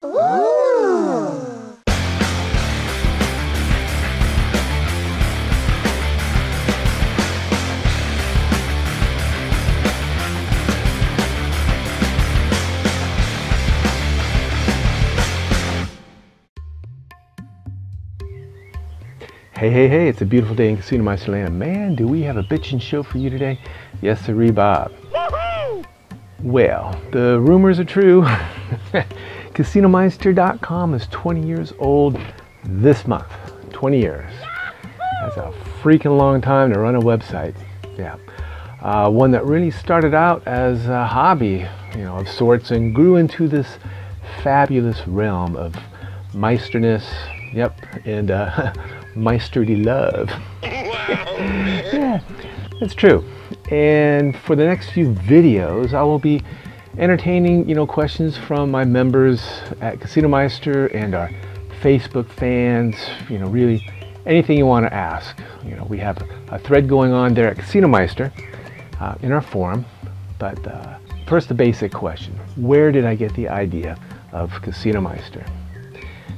Ooh. Hey, it's a beautiful day in Casinomeister land. Man, do we have a bitchin' show for you today? Yes, sirree, Bob. Well, the rumors are true. Casinomeister.com is 20 years old this month. 20 years. That's a freaking long time to run a website. Yeah. One that really started out as a hobby, of sorts, and grew into this fabulous realm of meisterness. Yep, and meisterly love. Yeah, that's true. And for the next few videos, I will be entertaining, questions from my members at Casinomeister and our Facebook fans. Really anything you want to ask. We have a thread going on there at Casinomeister in our forum. But first, the basic question: where did I get the idea of Casinomeister?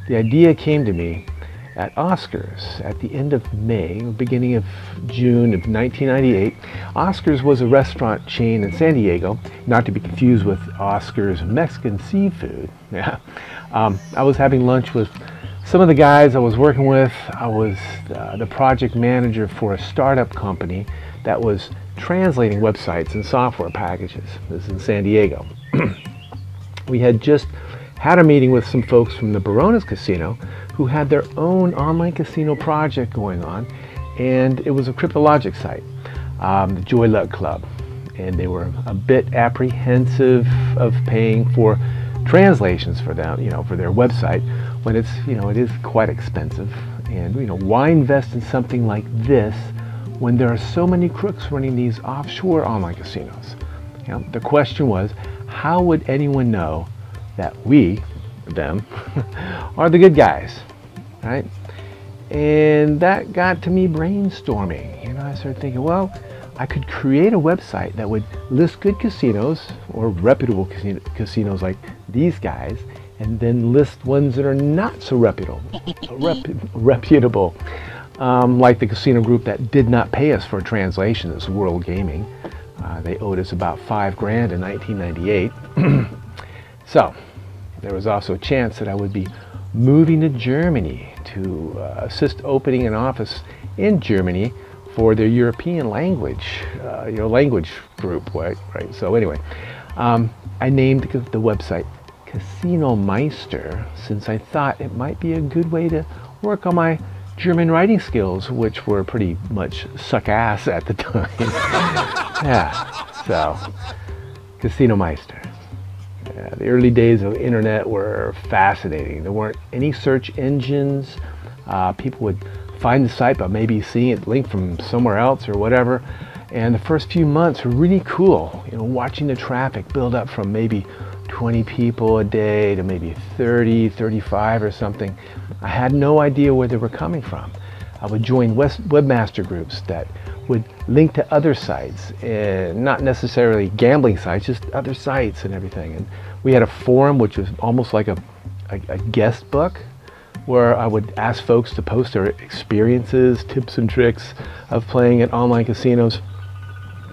The idea came to me at Oscars at the end of May, beginning of June of 1998. Oscars was a restaurant chain in San Diego, not to be confused with Oscar's Mexican seafood. Yeah, I was having lunch with some of the guys I was working with. I was the project manager for a startup company that was translating websites and software packages. This is in San Diego. We had just had a meeting with some folks from the Barones Casino who had their own online casino project going on, and it was a cryptologic site, the Joy Luck Club, and they were a bit apprehensive of paying for translations for them, for their website, when it's, it is quite expensive. And why invest in something like this when there are so many crooks running these offshore online casinos? The question was, how would anyone know that we, them, are the good guys, right? And that got to me brainstorming. I started thinking, well, I could create a website that would list good casinos or reputable casinos like these guys, and then list ones that are not so reputable, like the casino group that did not pay us for a translation. This World Gaming. They owed us about $5,000 in 1998. So there was also a chance that I would be moving to Germany to assist opening an office in Germany for their European language, language group, right? So anyway, I named the website Casinomeister since I thought it might be a good way to work on my German writing skills, which were pretty much suck ass at the time. Yeah, so Casinomeister. The early days of the internet were fascinating. There weren't any search engines. People would find the site by maybe seeing it linked from somewhere else or whatever. And the first few months were really cool. Watching the traffic build up from maybe 20 people a day to maybe 30, 35 or something. I had no idea where they were coming from. I would join webmaster groups that would link to other sites, and not necessarily gambling sites, just other sites and everything. And we had a forum which was almost like a guest book, where I would ask folks to post their experiences, tips and tricks of playing at online casinos,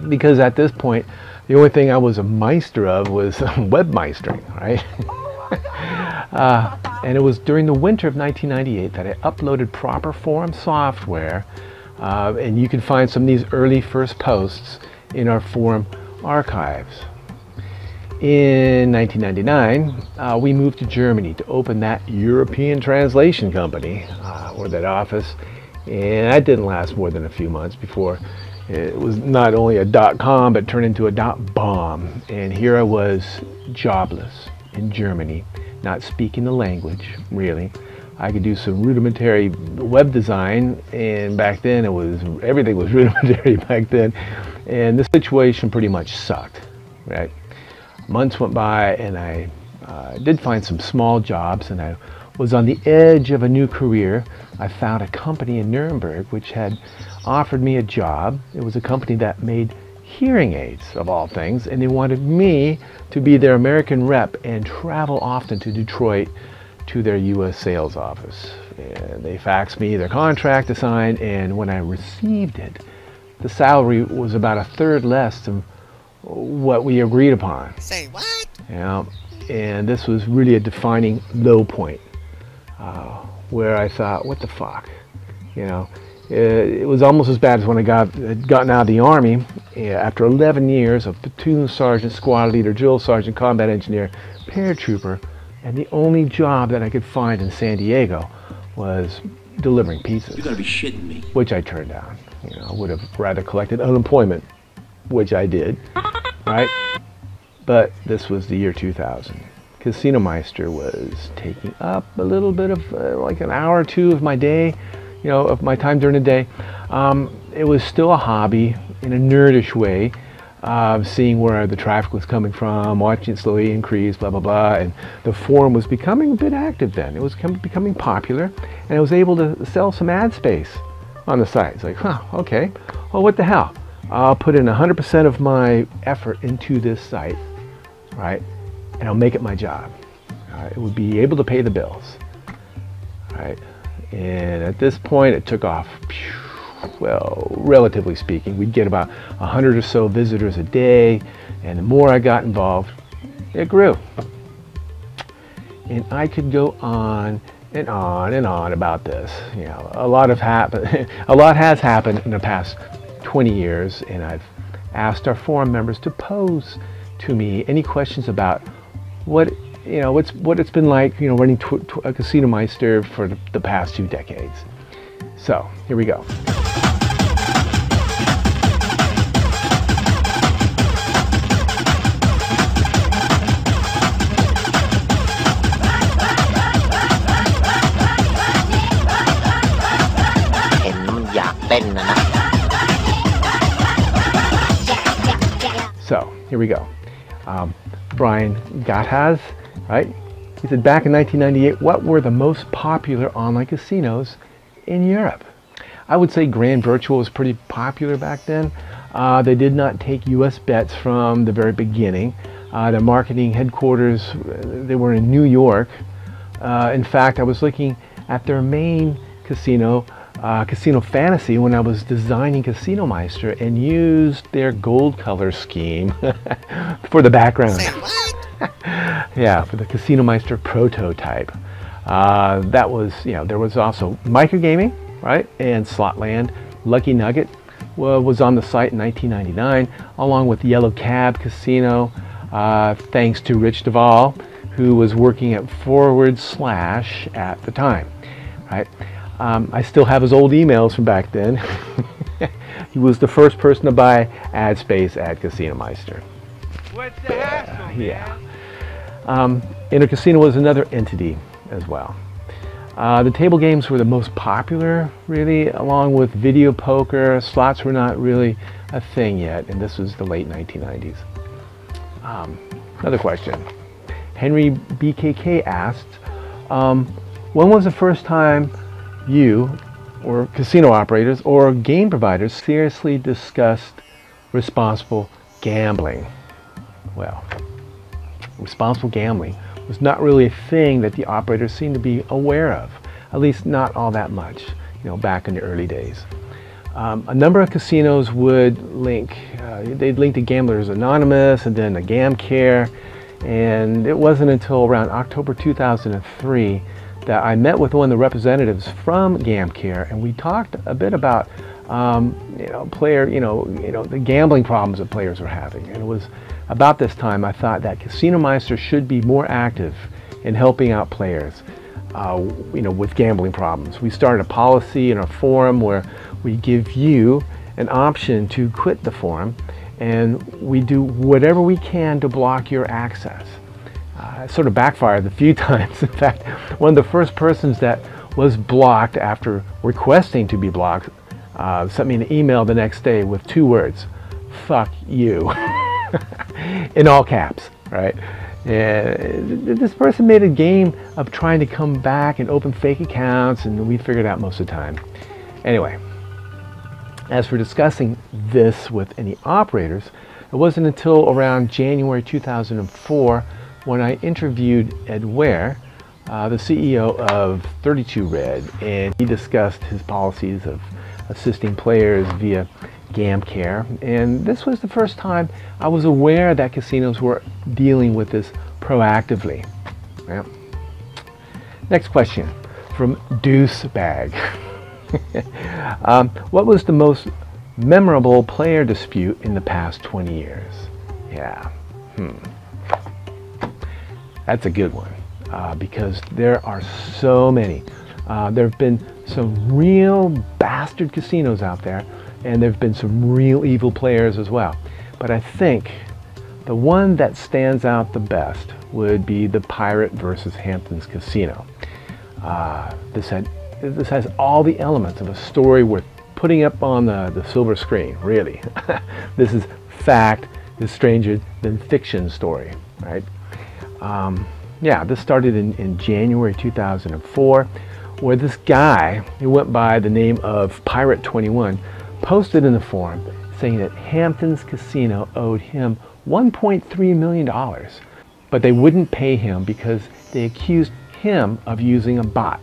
because at this point the only thing I was a meister of was webmeistering, right? And it was during the winter of 1998 that I uploaded proper forum software, and you can find some of these early first posts in our forum archives. In 1999, we moved to Germany to open that European translation company, or that office, and that didn't last more than a few months before it was not only a .com but turned into a .bomb. And here I was, jobless in Germany, not speaking the language really. I could do some rudimentary web design, and back then everything was rudimentary back then, and the situation pretty much sucked, right? Months went by, and I did find some small jobs, and I was on the edge of a new career. I found a company in Nuremberg which had offered me a job. It was a company that made hearing aids, of all things, and they wanted me to be their American rep and travel often to Detroit to their U.S. sales office. And they faxed me their contract to sign, and when I received it, the salary was about a third less than what we agreed upon. Say what? Yeah, and this was really a defining low point, where I thought, what the fuck? You know, it was almost as bad as when I had gotten out of the Army. After 11 years of platoon sergeant, squad leader, drill sergeant, combat engineer, paratrooper, and the only job that I could find in San Diego was delivering pizzas. You gotta be shitting me. Which I turned down. You know, I would have rather collected unemployment, which I did, right? But this was the year 2000. Casinomeister was taking up a little bit of like an hour or two of my day, you know, of my time during the day. It was still a hobby in a nerdish way, seeing where the traffic was coming from, watching it slowly increase, blah, blah, blah. And the forum was becoming a bit active then. It was becoming popular, and I was able to sell some ad space on the site. It's like, huh, okay, well, what the hell? I'll put in 100% of my effort into this site, right? And I'll make it my job. It would be able to pay the bills, right? And at this point, it took off. Well, relatively speaking, we'd get about 100 or so visitors a day, and the more I got involved, it grew. And I could go on and on and on about this. You know, a lot has happened in the past 20 years, and I've asked our forum members to pose to me any questions about what it's been like, you know, running a Casinomeister for the past 2 decades. So here we go. So here we go. Bryan Bailey, right? He said, back in 1998, what were the most popular online casinos in Europe? I would say Grand Virtual was pretty popular back then. They did not take US bets from the very beginning. Their marketing headquarters, they were in New York. In fact, I was looking at their main casino, Casino Fantasy, when I was designing Casinomeister, and used their gold color scheme for the background. Say what? Yeah, for the Casinomeister prototype. That was, you know, there was also microgaming, right, and Slotland. Lucky Nugget was on the site in 1999, along with Yellow Cab Casino, thanks to Rich Duvall, who was working at / at the time, right? I still have his old emails from back then. He was the first person to buy ad space at Casinomeister. What's the hassle, man? Yeah. Intercasino was another entity as well. The table games were the most popular, really, along with video poker. Slots were not really a thing yet, and this was the late 1990s. Another question. Henry BKK asked, when was the first time you, or casino operators, or game providers seriously discussed responsible gambling? Well, responsible gambling was not really a thing that the operators seemed to be aware of, at least not all that much, you know, back in the early days. A number of casinos would link, they'd link to Gamblers Anonymous and then the GamCare, and it wasn't until around October 2003 that I met with one of the representatives from GamCare, and we talked a bit about the gambling problems that players were having. And it was about this time I thought that Casinomeister should be more active in helping out players, with gambling problems. We started a policy in our forum where we give you an option to quit the forum, and we do whatever we can to block your access. It sort of backfired a few times. In fact, one of the first persons that was blocked after requesting to be blocked sent me an email the next day with 2 words: "Fuck you," in all caps, right? And this person made a game of trying to come back and open fake accounts, and we figured out most of the time. Anyway, As for discussing this with any operators, it wasn't until around January 2004 when I interviewed Ed Ware, the CEO of 32 Red, and he discussed his policies of assisting players via GAM care. And this was the first time I was aware that casinos were dealing with this proactively. Yeah. Next question from Deuce Bag. What was the most memorable player dispute in the past 20 years? Yeah. That's a good one, because there are so many. There have been some real bastard casinos out there, and there have been some real evil players as well. But I think the one that stands out the best would be the Pirate versus Hamptons Casino. This has all the elements of a story worth putting up on the silver screen, really. This is fact is stranger than fiction story, right? Yeah, this started in January 2004, where this guy, who went by the name of Pirate 21, posted in the forum saying that Hamptons Casino owed him $1.3 million, but they wouldn't pay him because they accused him of using a bot.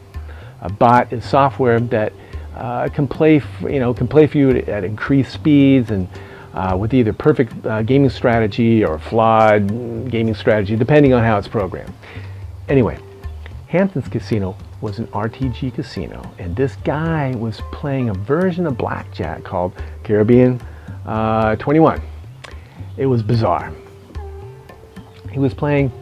A bot is software that can play for you at increased speeds and with either perfect gaming strategy or flawed gaming strategy, depending on how it's programmed. Anyway, Hamptons Casino was an RTG casino, and this guy was playing a version of blackjack called Caribbean 21. It was bizarre. He was playing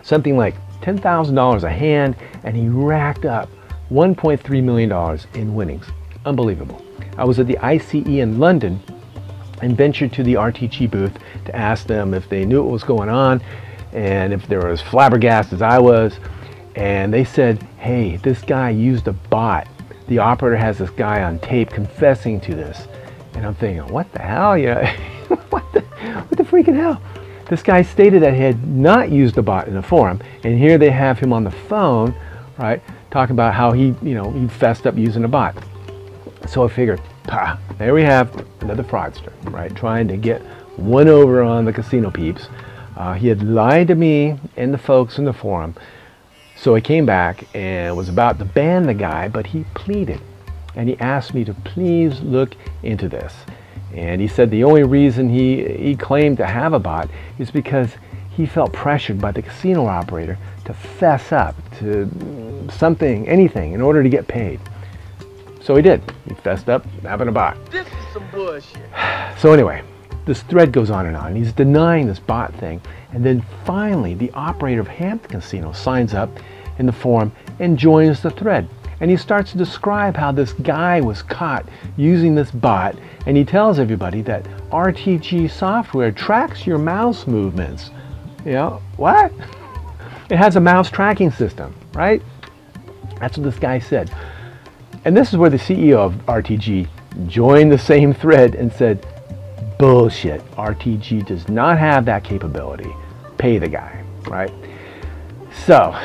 something like $10,000 a hand, and he racked up $1.3 million in winnings. Unbelievable. I was at the ICE in London and ventured to the RTG booth to ask them if they knew what was going on and if they were as flabbergasted as I was. And they said, hey, this guy used a bot. The operator has this guy on tape confessing to this. And I'm thinking, what the hell? Yeah, what the freaking hell? This guy stated that he had not used the bot in the forum, and here they have him on the phone, right, talking about how he fessed up using a bot. So I figured, there we have another fraudster, right, trying to get one over on the casino peeps. He had lied to me and the folks in the forum. So I came back and was about to ban the guy, but he pleaded, and he asked me to please look into this. And he said the only reason he claimed to have a bot is because he felt pressured by the casino operator to fess up to something, anything, in order to get paid. So he did. He fessed up having a bot. This is some bullshit. So anyway, this thread goes on and on. He's denying this bot thing. And then finally, the operator of Hampton Casino signs up in the forum and joins the thread. And he starts to describe how this guy was caught using this bot, and he tells everybody that RTG software tracks your mouse movements. You know, what? It has a mouse tracking system, right? That's what this guy said. And this is where the CEO of RTG joined the same thread and said, bullshit, RTG does not have that capability. Pay the guy, right? So,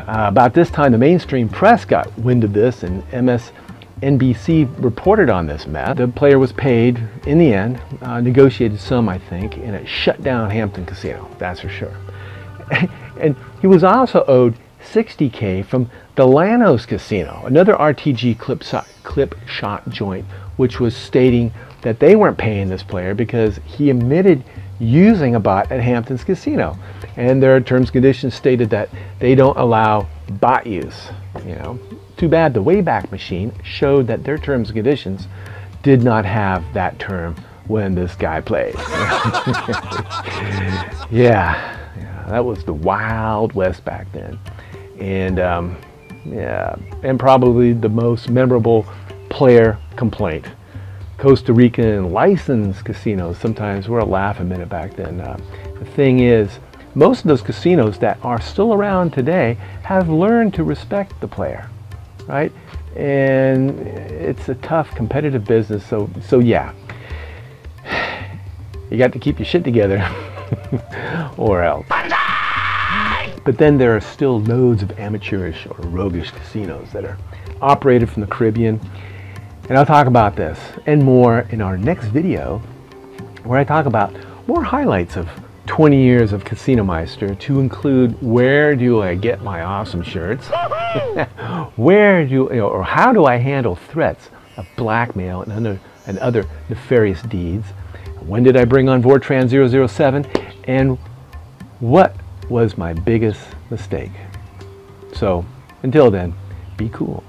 about this time, the mainstream press got wind of this, and MSNBC reported on this mess. The player was paid in the end, negotiated some, I think, and it shut down Hampton Casino, that's for sure. And he was also owed $60K from Delano's Casino, another RTG clip shot joint, which was stating that they weren't paying this player because he admitted using a bot at Hampton's Casino, and their terms and conditions stated that they don't allow bot use. You know, too bad the Wayback Machine showed that their terms and conditions did not have that term when this guy played. Yeah, that was the Wild West back then, and yeah, and probably the most memorable player complaint. Costa Rican licensed casinos sometimes were a laugh a minute back then. The thing is, most of those casinos that are still around today have learned to respect the player, right? And it's a tough competitive business, so yeah, you got to keep your shit together or else. But then there are still loads of amateurish or roguish casinos that are operated from the Caribbean. And I'll talk about this and more in our next video, where I talk about more highlights of 20 years of Casinomeister, to include where do I get my awesome shirts, or how do I handle threats of blackmail and other nefarious deeds, when did I bring on Vortran 007, and what was my biggest mistake. So until then, be cool.